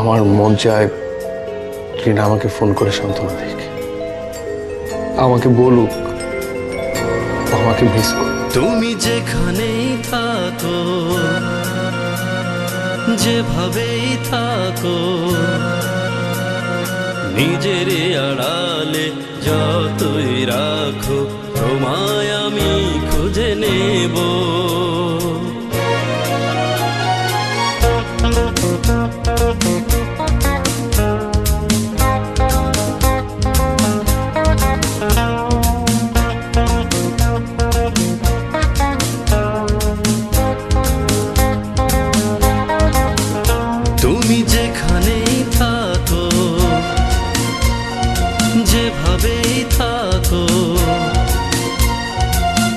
আমার মন চায় রিনা আমাকে ফোন করে সান্ত্বনা দিক, আমাকে বলুক আমাকে মিস কর। তুমি যেখানেই থাকো, যেভাবেই থাকো, নিজের আড়ালে যতই রাখো, তোমায় আমি খুঁজে নেব। তুমি যেখানেই থাকো, যেভাবেই থাকো,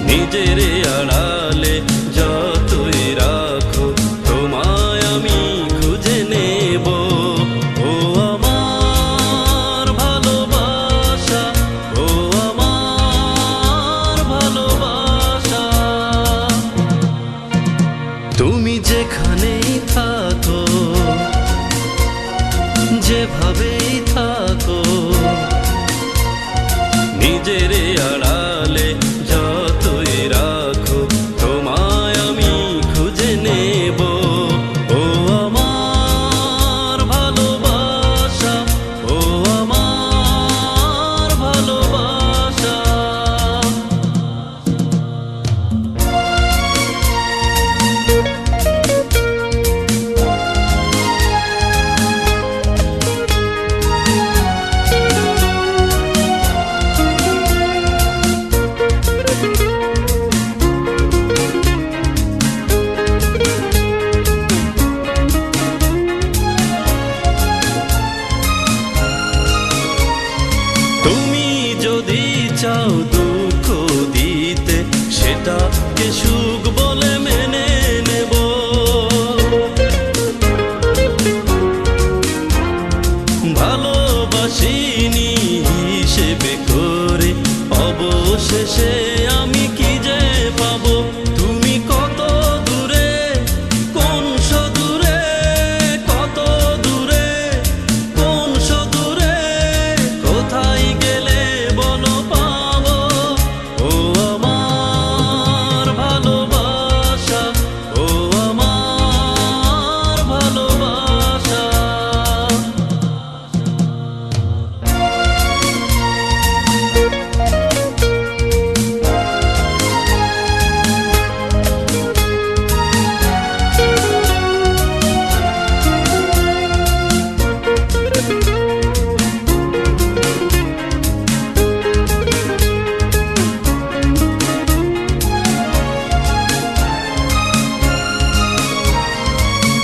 নিজের আড়ালে যতই রাখো, তোমায় আমি খুঁজে নেব। ও আমার ভালোবাসা, ও আমার ভালোবাসা, তুমি যেখানেই থাকো, যেভাবেই থাকো, নিজের আড়ালে যতই রাখো, তোমায় আমি খুঁজে নেব। ও আমার ভালোবাসা, ও আমার ভালোবাসা। তুমি যদি চাও দুঃখ দিতে, সেটাকে সুখ বলে মেনে নেব। ভালোবাসিনি হিসেবে করে অবশেষে আমি কি যে পাবো? তুমি কত দূরে, কোন সদূরে, কত দূরে, কোন সদূরে, কোথায় গেলে বলো পাবো? ও আমার ভালোবাসা, ও আমার ভালোবাসা।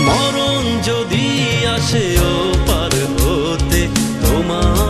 মরণ যদি আসে ও পার হতে, তোমার